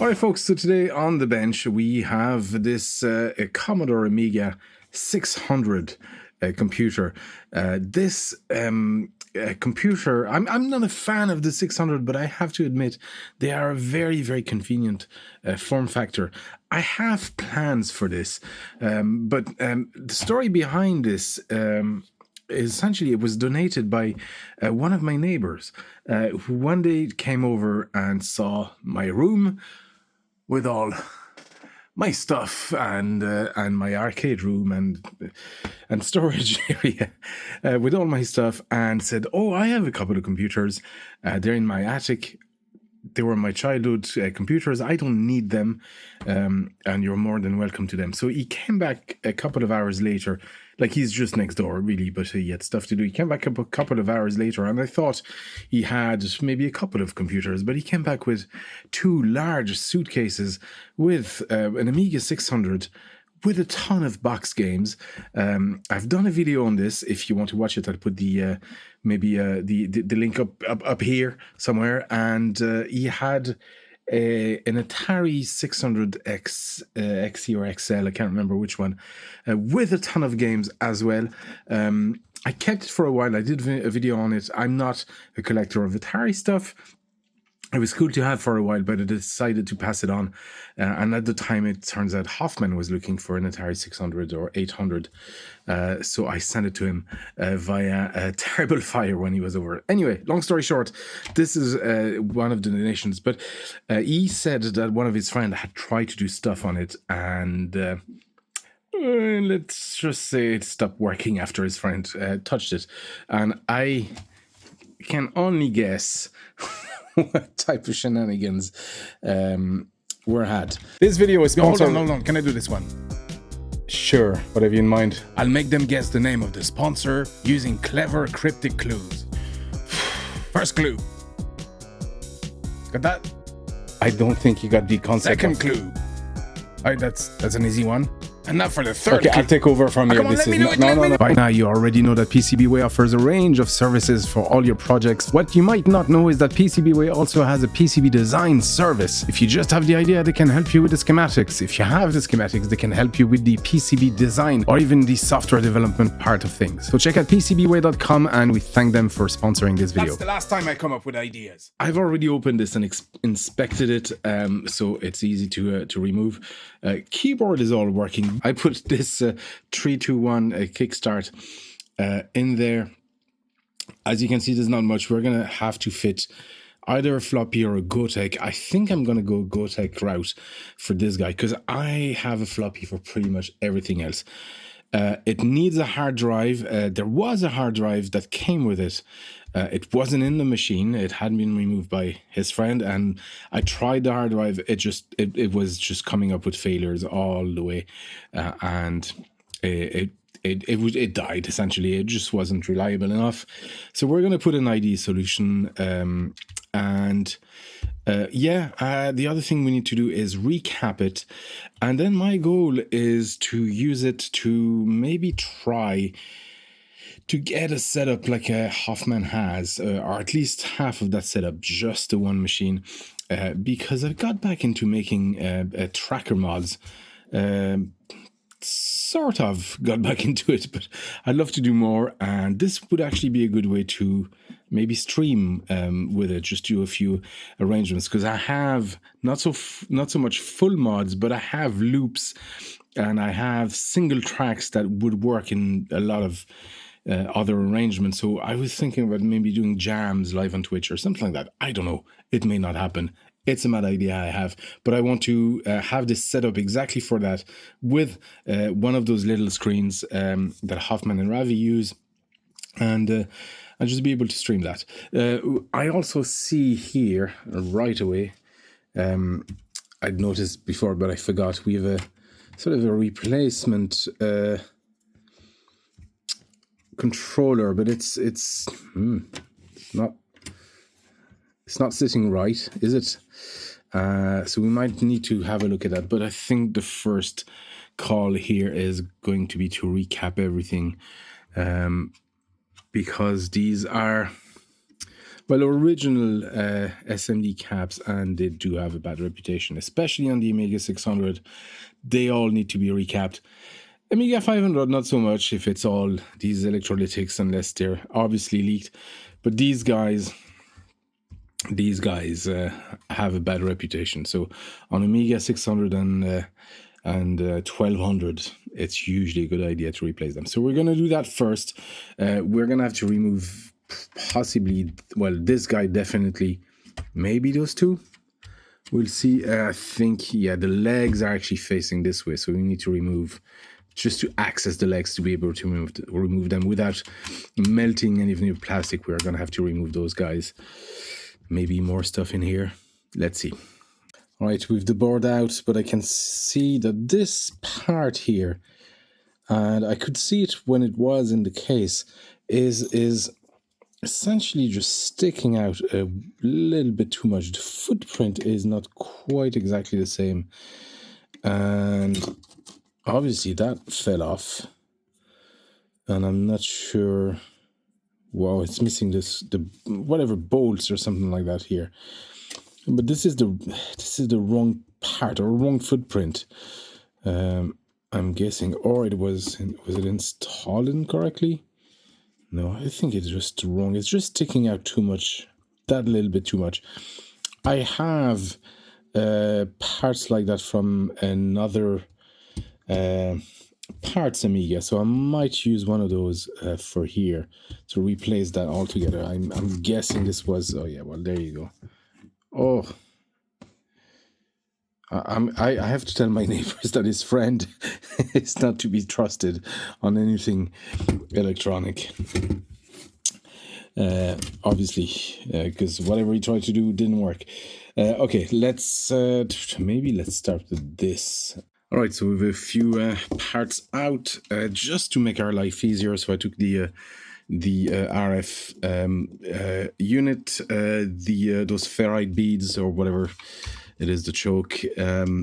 All right, folks, so today on the bench we have this Commodore Amiga 600 computer. This computer, I'm not a fan of the 600, but I have to admit they are a very, very convenient form factor. I have plans for this, but the story behind this essentially it was donated by one of my neighbors who one day came over and saw my room with all my stuff and my arcade room and storage area with all my stuff, and said, "Oh, I have a couple of computers. They're in my attic. They were my childhood computers. I don't need them, and you're more than welcome to them." So he came back a couple of hours later. Like, he's just next door, really, but he had stuff to do. He came back a couple of hours later, and I thought he had maybe a couple of computers, but he came back with two large suitcases with an Amiga 600 with a ton of box games. I've done a video on this. If you want to watch it, I'll put the link up here somewhere. And he had an Atari 600X, XE or XL, I can't remember which one, with a ton of games as well. I kept it for a while. I did a video on it. I'm not a collector of Atari stuff. It was cool to have for a while, but I decided to pass it on. And at the time, it turns out Hoffman was looking for an Atari 600 or 800. So I sent it to him via a Terrible Fire when he was over. Anyway, long story short, this is one of the donations. But he said that one of his friends had tried to do stuff on it, and let's just say it stopped working after his friend touched it. And I can only guess what type of shenanigans were had. This video is sponsored. Hold on. Can I do this one? Sure. What have you in mind? I'll make them guess the name of the sponsor using clever cryptic clues. First clue. Got that? I don't think you got the concept. Second clue. Alright, that's an easy one. And now for the third. Okay, I'll take over from here. This is no. By now, you already know that PCBWay offers a range of services for all your projects. What you might not know is that PCBWay also has a PCB design service. If you just have the idea, they can help you with the schematics. If you have the schematics, they can help you with the PCB design or even the software development part of things. So check out PCBWay.com, and we thank them for sponsoring this video. That's the last time I come up with ideas. I've already opened this and inspected it, so it's easy to remove. Keyboard is all working. I put this 321 kickstart in there. As you can see, there's not much. We're going to have to fit either a floppy or a Gotek. I think I'm going to go Gotek route for this guy because I have a floppy for pretty much everything else. It needs a hard drive. There was a hard drive that came with it. It wasn't in the machine. It hadn't been removed by his friend, and I tried the hard drive. It was just coming up with failures all the way, and it died essentially. It just wasn't reliable enough. So we're going to put an ID solution, and the other thing we need to do is recap it, and then my goal is to use it to maybe try to get a setup like a Hoffman has, or at least half of that setup, just the one machine, because I've got back into making tracker mods. Sort of got back into it, but I'd love to do more, and this would actually be a good way to maybe stream with it, just do a few arrangements, because I have not so much full mods, but I have loops, and I have single tracks that would work in a lot of other arrangements. So I was thinking about maybe doing jams live on Twitch or something like that. I don't know. It may not happen. It's a mad idea I have, but I want to have this set up exactly for that with one of those little screens that Hoffman and Ravi use, and just be able to stream that. I also see here right away, I'd noticed before, but I forgot, we have a sort of a replacement controller, but it's not sitting right, is it? So we might need to have a look at that, but I think the first call here is going to be to recap everything, because these are Well, original SMD caps, and they do have a bad reputation, especially on the Amiga 600. They all need to be recapped. Amiga 500, not so much if it's all these electrolytics, unless they're obviously leaked. But these guys have a bad reputation. So on Amiga 600 and 1200, it's usually a good idea to replace them. So we're going to do that first. We're going to have to remove possibly, well, this guy definitely, maybe those two. We'll see. I think, yeah, the legs are actually facing this way, so we need to remove, just to access the legs to be able to remove them without melting any of the plastic. We're going to have to remove those guys. Maybe more stuff in here. Let's see. All right, we've the board out, but I can see that this part here, and I could see it when it was in the case, is essentially just sticking out a little bit too much. The footprint is not quite exactly the same, and obviously that fell off, and I'm not sure. Wow, it's missing the whatever bolts or something like that here. But this is the wrong part or wrong footprint. I'm guessing, or was it installed incorrectly? No, I think it's just wrong. It's just sticking out too much, that little bit too much. I have parts like that from another parts Amiga, so I might use one of those for here to replace that altogether. I'm guessing this was. Oh yeah, well there you go. Oh, I have to tell my neighbors that his friend is not to be trusted on anything electronic. Obviously, because whatever he tried to do didn't work. Okay, let's start with this. All right, so we have a few parts out just to make our life easier. So I took the RF unit, those ferrite beads or whatever it is, the choke, the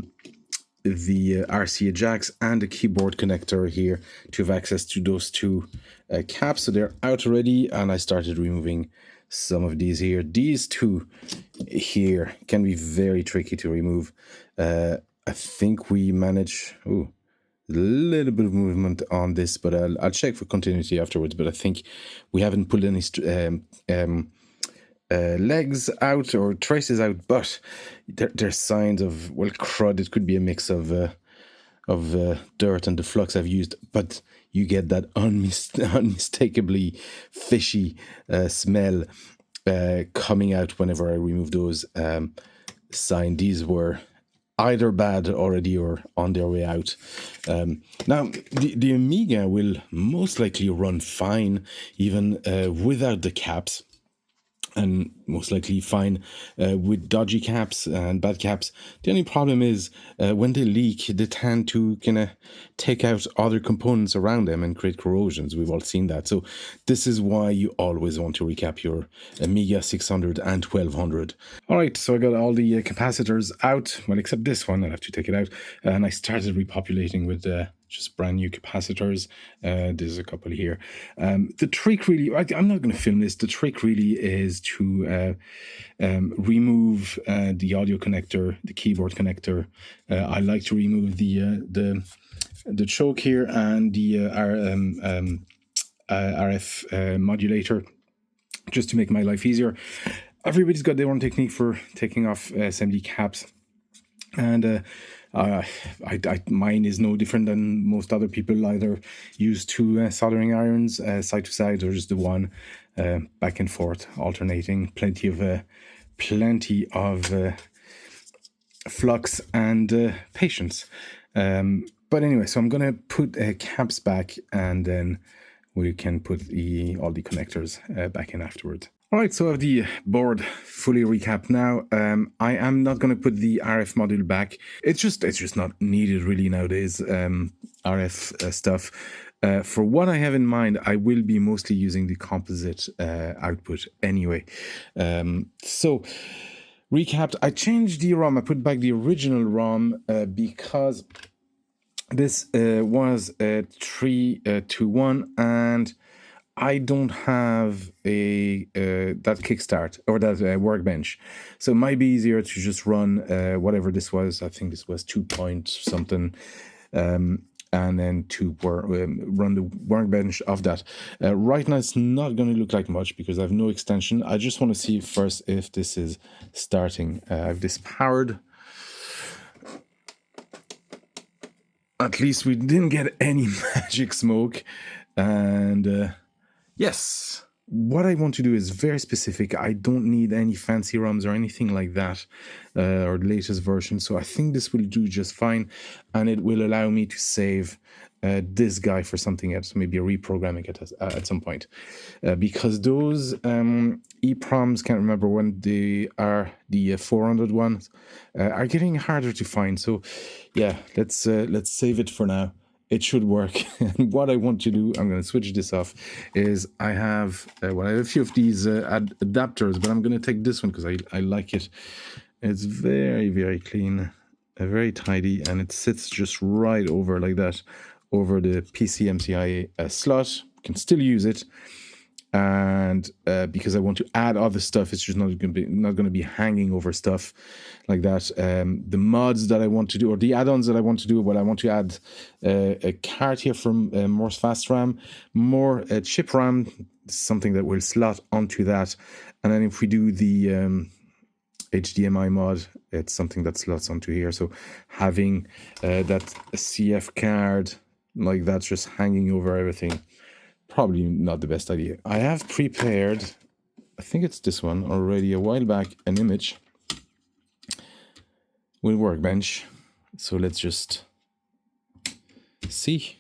RCA jacks, and the keyboard connector here to have access to those two caps. So they're out already, and I started removing some of these here. These two here can be very tricky to remove. I think we manage. Oh, a little bit of movement on this, but I'll check for continuity afterwards. But I think we haven't pulled any legs out or traces out, but there's signs of, well, crud. It could be a mix of dirt and the flux I've used, but you get that unmistakably fishy smell coming out whenever I remove those. Sign these were either bad already or on their way out. Now, the Amiga will most likely run fine even without the caps, and most likely fine with dodgy caps and bad caps. The only problem is when they leak, they tend to kind of take out other components around them and create corrosions. We've all seen that. So this is why you always want to recap your Amiga 600 and 1200. All right, so I got all the capacitors out, well, except this one. I'll have to take it out. And I started repopulating with just brand new capacitors. There's a couple here. The trick really, I'm not going to film this. The trick really is to remove the audio connector, the keyboard connector. I like to remove the choke here and the RF modulator, just to make my life easier. Everybody's got their own technique for taking off SMD caps, and mine is no different than most other people. Either use two soldering irons side to side, or just the one, back and forth, alternating. Plenty of flux and patience. But anyway, so I'm gonna put caps back, and then we can put all the connectors back in afterwards. All right, so I have the board fully recapped now. I am not going to put the RF module back. It's just not needed really nowadays. RF stuff. For what I have in mind, I will be mostly using the composite output anyway. So recapped. I changed the ROM. I put back the original ROM because this was a 3 to 1, and I don't have a that kickstart or that workbench, so it might be easier to just run whatever this was. I think this was 2 point something, and then to run the workbench of that. Right now, it's not going to look like much because I have no extension. I just want to see first if this is starting. I have this powered. At least we didn't get any magic smoke. And yes, what I want to do is very specific. I don't need any fancy ROMs or anything like that, or the latest version. So I think this will do just fine. And it will allow me to save this guy for something else, maybe reprogramming it at some point. Because those EPROMs, can't remember when they are, the 400 ones, are getting harder to find. So yeah, let's save it for now. It should work. And what I want to do, I'm going to switch this off, is I have I have a few of these adapters, but I'm going to take this one because I like it. It's very, very clean, very tidy, and it sits just right over like that, over the PCMCIA slot. You can still use it. And because I want to add other stuff, it's just not going to be hanging over stuff like that. The mods that I want to do, or the add-ons that I want to do, well, I want to add a card here from more fast RAM, more chip RAM, something that will slot onto that. And then if we do the HDMI mod, it's something that slots onto here. So having that CF card like that's just hanging over everything, probably not the best idea. I have prepared, I think it's this one already a while back, an image with Workbench. So let's just see.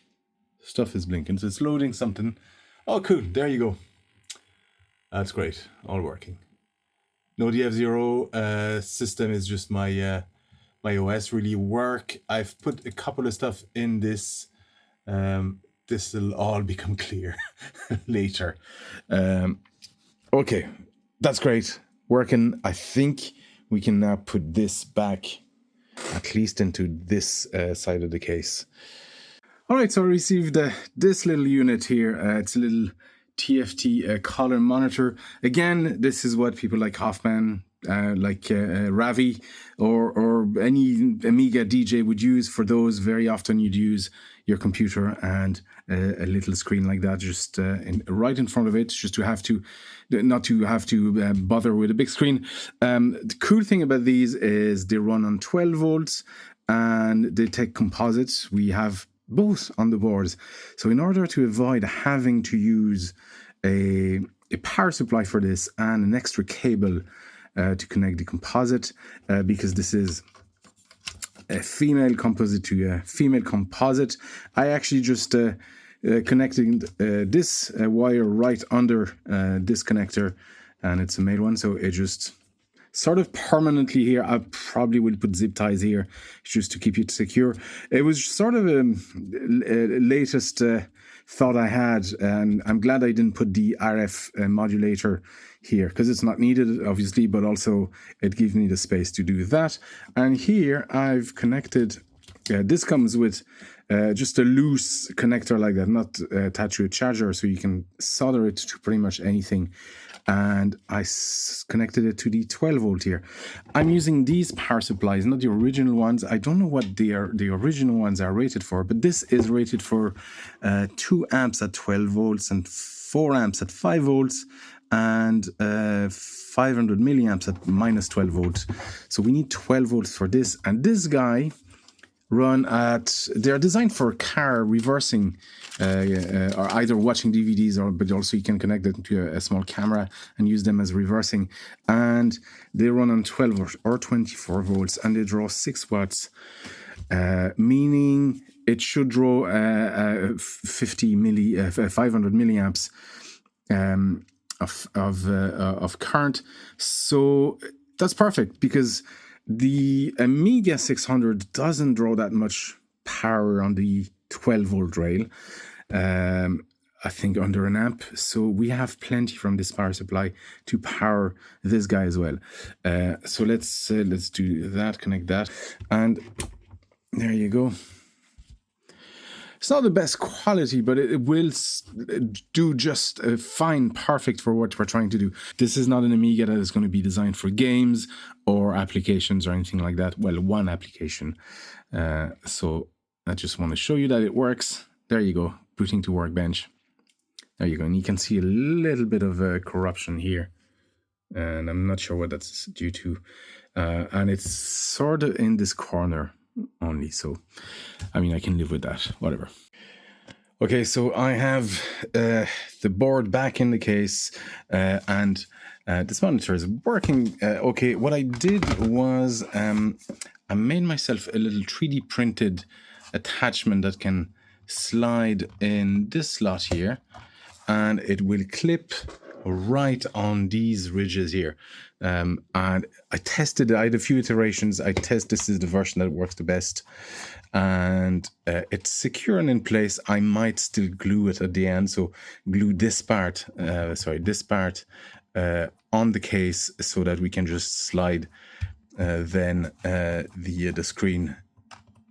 Stuff is blinking, so it's loading something. Oh, cool. There you go. That's great. All working. No DF0 system is just my my OS really work. I've put a couple of stuff in this. This will all become clear later. Okay, that's great. Working. I think we can now put this back, at least into this side of the case. All right, so I received this little unit here. It's a little TFT color monitor. Again, this is what people like Hoffman, Ravi, or any Amiga DJ would use. For those, very often you'd use your computer and a little screen like that, just right in front of it, just to have to, not to have to bother with a big screen. The cool thing about these is they run on 12 volts and they take composites. We have both on the boards. So in order to avoid having to use a power supply for this and an extra cable to connect the composite, because this is a female composite to a female composite, I actually just connected this wire right under this connector, and it's a male one, so it just sort of permanently here. I probably will put zip ties here just to keep it secure. It was sort of a latest thought I had, and I'm glad I didn't put the RF modulator here because it's not needed, obviously, but also it gives me the space to do that. And here I've connected, this comes with just a loose connector like that, not attached to a charger, so you can solder it to pretty much anything. And I connected it to the 12 volt here. I'm using these power supplies, not the original ones. I don't know what the original ones are rated for, but this is rated for 2 amps at 12 volts and 4 amps at 5 volts and 500 milliamps at minus 12 volts. So we need 12 volts for this. And this guy run at, they're designed for car reversing, or either watching DVDs, but also you can connect it to a small camera and use them as reversing. And they run on 12 or 24 volts, and they draw 6 watts, meaning it should draw 500 milliamps of current. So that's perfect, because the Amiga 600 doesn't draw that much power on the 12 volt rail, I think under an amp. So we have plenty from this power supply to power this guy as well. So let's do that, connect that, and there you go. It's not the best quality, but it will do just fine, perfect for what we're trying to do. This is not an Amiga that is going to be designed for games or applications or anything like that. Well, one application. So I just want to show you that it works. There you go, booting to Workbench. There you go, and you can see a little bit of corruption here. And I'm not sure what that's due to. And it's sort of in this corner only, so I mean I can live with that, whatever. Okay, so I have the board back in the case, and this monitor is working okay. What I did was I made myself a little 3D printed attachment that can slide in this slot here, and it will clip right on these ridges here. And I tested it. I had a few iterations. This is the version that works the best, and it's secure and in place. I might still glue it at the end, so glue this part on the case so that we can just slide then the screen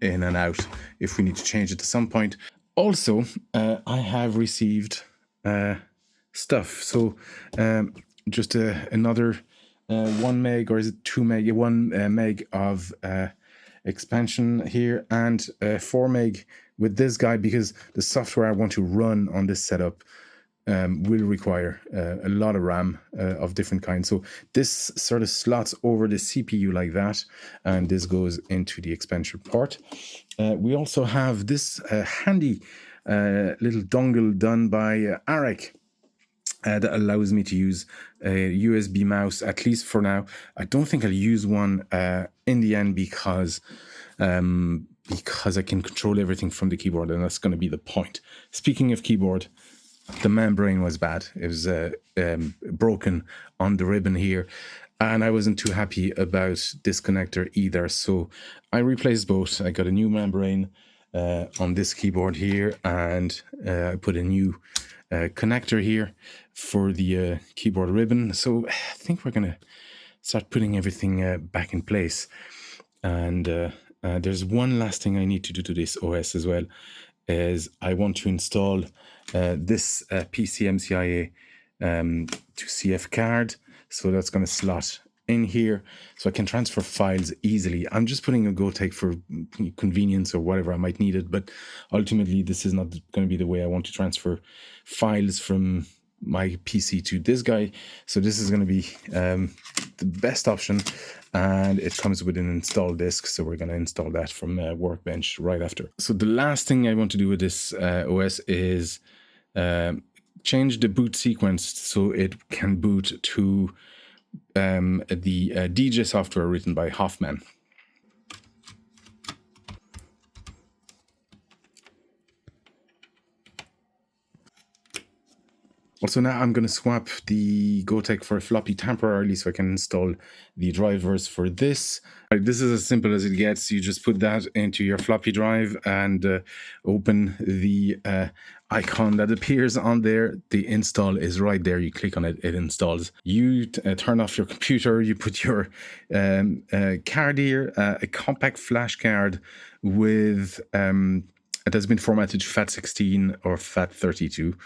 in and out if we need to change it at some point. Also, I have received stuff. So just another 1 meg, or is it 2 meg? 1 meg of expansion here, and 4 meg with this guy, because the software I want to run on this setup will require a lot of RAM of different kinds. So this sort of slots over the CPU like that, and this goes into the expansion port. We also have this handy little dongle done by Arek. That allows me to use a USB mouse, at least for now. I don't think I'll use one in the end because I can control everything from the keyboard, and that's going to be the point. Speaking of keyboard, the membrane was bad. It was broken on the ribbon here, and I wasn't too happy about this connector either. So I replaced both. I got a new membrane on this keyboard here, and I put a new connector here for the keyboard ribbon. So I think we're gonna start putting everything back in place. And there's one last thing I need to do to this OS as well, is I want to install this PCMCIA to CF card. So that's going to slot in here so I can transfer files easily. I'm just putting a GoTake for convenience or whatever I might need it, but ultimately this is not going to be the way I want to transfer files from my PC to this guy. So this is going to be the best option, and it comes with an install disk, so we're going to install that from Workbench right after. So the last thing I want to do with this OS is change the boot sequence so it can boot to the DJ software written by Hoffman. Also, now I'm going to swap the GoTake for a floppy temporarily so I can install the drivers for this. This is as simple as it gets. You just put that into your floppy drive and open the icon that appears on there. The install is right there. You click on it, it installs. You turn off your computer, you put your card here, a compact flash card with that's been formatted to FAT16 or FAT32.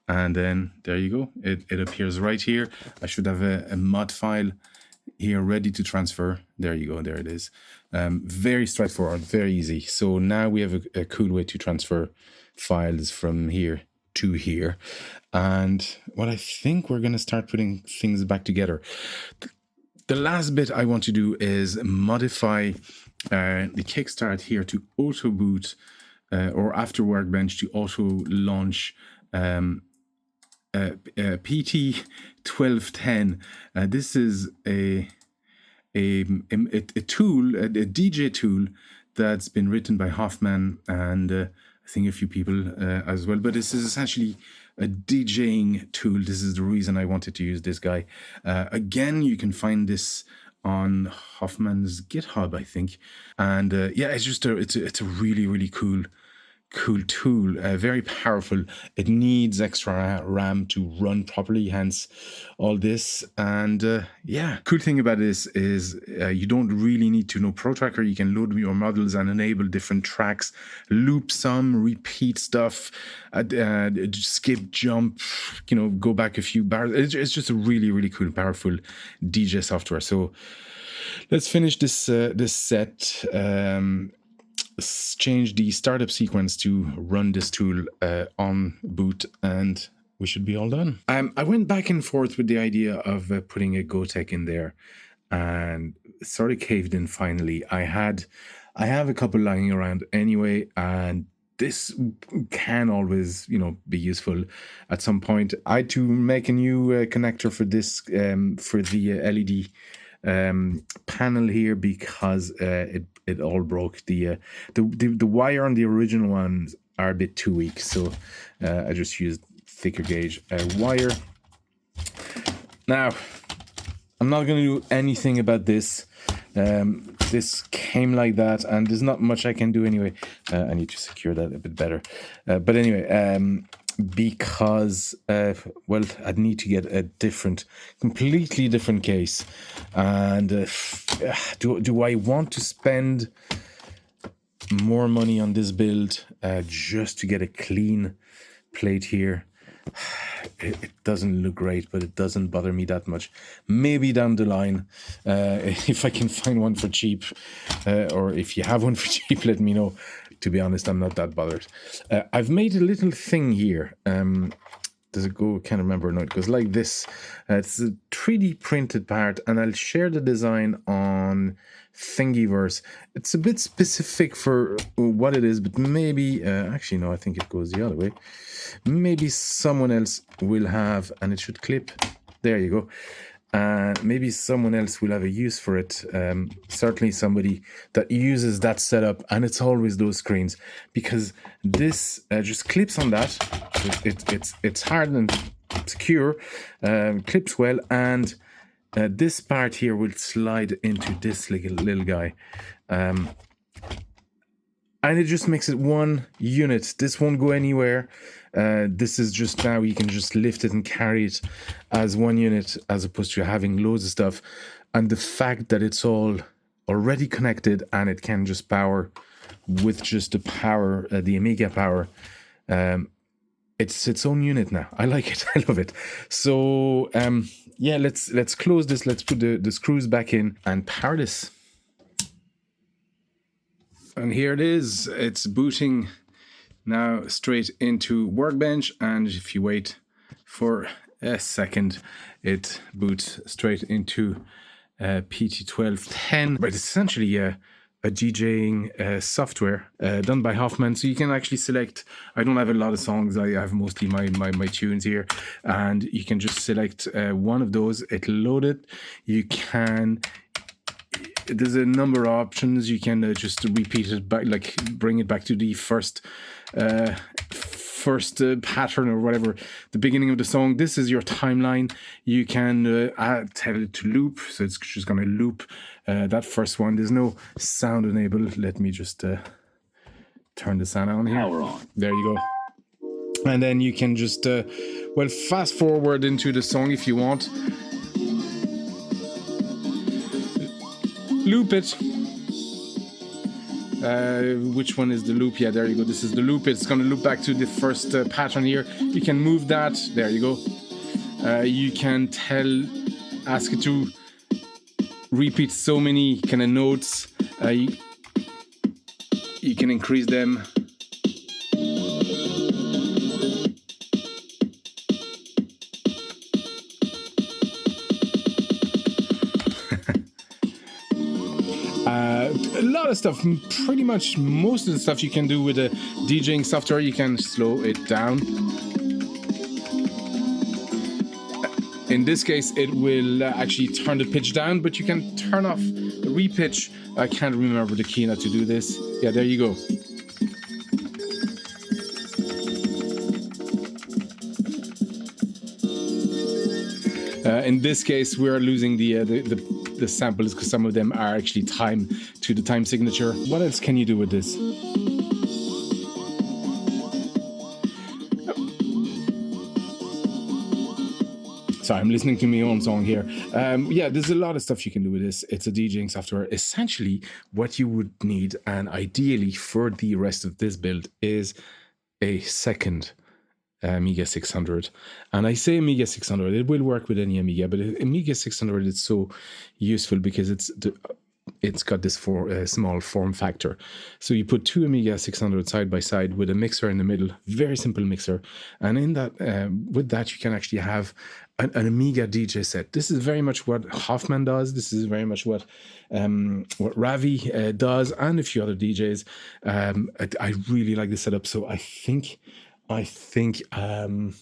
And then there you go. It appears right here. I should have a mod file here ready to transfer. There you go. There it is. Very straightforward, very easy. So now we have a cool way to transfer files from here to here. And what I think we're going to start putting things back together. The last bit I want to do is modify the kickstart here to auto boot or after Workbench to auto launch PT 1210. This is a tool, a DJ tool that's been written by Hoffman and I think a few people as well. But this is essentially a DJing tool. This is the reason I wanted to use this guy. Again, you can find this on Hoffman's GitHub, I think. And yeah, it's just it's a really, really cool cool tool, very powerful. It needs extra RAM to run properly, hence all this. And yeah, cool thing about this is you don't really need to know Pro Tracker. You can load your models and enable different tracks, loop some, repeat stuff, skip, jump, go back a few bars. It's just a really, really cool, powerful DJ software. So let's finish this set. Change the startup sequence to run this tool on boot, and we should be all done. I went back and forth with the idea of putting a Gotek in there, and sort of caved in finally. I have a couple lying around anyway, and this can always, be useful at some point. I had to make a new connector for this, for the LED panel here, because it all broke. The wire on the original ones are a bit too weak, so I just used thicker gauge wire. Now, I'm not going to do anything about this. This came like that, and there's not much I can do anyway. I need to secure that a bit better. But anyway, because I'd need to get a completely different case, and do I want to spend more money on this build just to get a clean plate here? It doesn't look great, but it doesn't bother me that much. Maybe down the line, if I can find one for cheap, or if you have one for cheap, let me know. To be honest, I'm not that bothered. I've made a little thing here. Does it go? Can't remember. No, it goes like this. It's a 3D printed part, and I'll share the design on Thingiverse. It's a bit specific for what it is, but maybe, actually, no, I think it goes the other way. Maybe someone else will have, and it should clip. There you go. Maybe someone else will have a use for it. Certainly somebody that uses that setup, and it's always those screens, because this just clips on that. It's hard and secure, clips well, and this part here will slide into this little guy. And it just makes it one unit. This won't go anywhere. This is just, now you can just lift it and carry it as one unit, as opposed to having loads of stuff. And the fact that it's all already connected, and it can just power with just the power, the Amiga power. It's its own unit now. I like it. I love it. So yeah, let's close this. Let's put the screws back in and power this. And here it is. It's booting now straight into Workbench, and if you wait for a second, it boots straight into PT1210. But it's essentially a DJing software done by Hoffman. So you can actually select, I don't have a lot of songs, I have mostly my tunes here, and you can just select one of those. It'll load it. You can, there's a number of options. You can just repeat it back, like bring it back to the first pattern or whatever, the beginning of the song. This is your timeline. You can tell it to loop, so it's just going to loop that first one. There's no sound enabled. Let me just turn the sound on here. Power on. There you go. And then you can just fast forward into the song if you want. Loop it. Which one is the loop? Yeah, there you go. This is the loop. It's going to loop back to the first pattern here. You can move that. There you go. You can ask it to repeat so many kind of notes. You can increase them. A lot of stuff, pretty much most of the stuff you can do with the DJing software. You can slow it down. In this case, it will actually turn the pitch down, but you can turn off the repitch. I can't remember the key not to do this. Yeah, there you go. In this case, we're losing the samples because some of them are actually timed to the time signature. What else can you do with this? Sorry, I'm listening to my own song here. Yeah, there's a lot of stuff you can do with this. It's a DJing software. Essentially, what you would need, and ideally for the rest of this build, is a second Amiga 600. And I say Amiga 600, it will work with any Amiga, but Amiga 600 is so useful because it's got this small form factor. So you put two Amiga 600 side by side with a mixer in the middle, very simple mixer. And in that, with that, you can actually have an Amiga DJ set. This is very much what Hoffman does. This is very much what Ravi does, and a few other DJs. I really like the setup. So I think I'm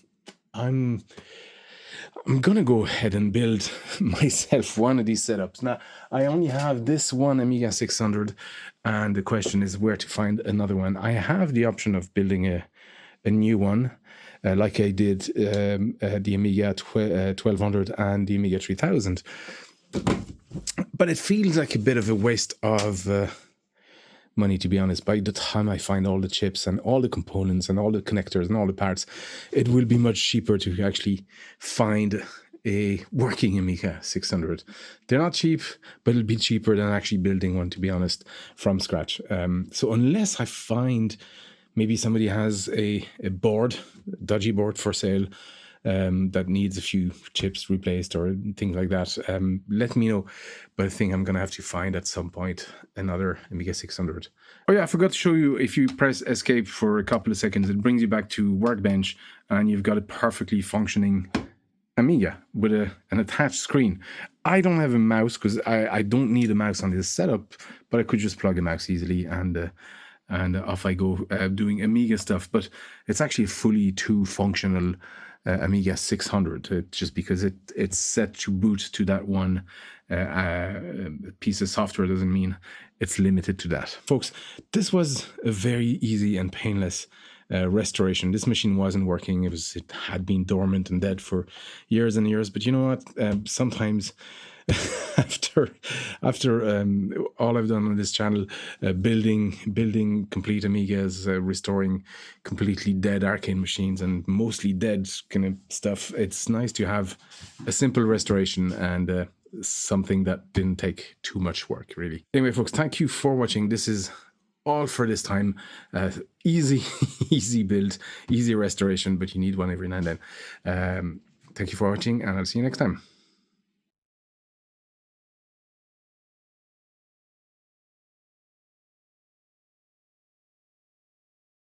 gonna go ahead and build myself one of these setups. Now, I only have this one Amiga 600, and the question is where to find another one. I have the option of building a new one, like I did the Amiga 1200 and the Amiga 3000. But it feels like a bit of a waste of money, to be honest. By the time I find all the chips and all the components and all the connectors and all the parts, it will be much cheaper to actually find a working Amiga 600. They're not cheap, but it'll be cheaper than actually building one, to be honest, from scratch. So unless I find maybe somebody has a dodgy board for sale, that needs a few chips replaced or things like that, let me know. But I think I'm going to have to find at some point another Amiga 600. Oh yeah, I forgot to show you, if you press escape for a couple of seconds, it brings you back to Workbench, and you've got a perfectly functioning Amiga with an attached screen. I don't have a mouse because I don't need a mouse on this setup, but I could just plug a mouse easily and off I go doing Amiga stuff. But it's actually a fully functional Amiga 600, just because it's set to boot to that one piece of software doesn't mean it's limited to that. Folks, this was a very easy and painless restoration. This machine wasn't working. It had been dormant and dead for years and years. But you know what? Sometimes after all I've done on this channel, building complete Amigas, restoring completely dead arcade machines and mostly dead kind of stuff, it's nice to have a simple restoration and something that didn't take too much work, really. Anyway, folks, thank you for watching. This is all for this time. Easy build, easy restoration, but you need one every now and then. Thank you for watching, and I'll see you next time.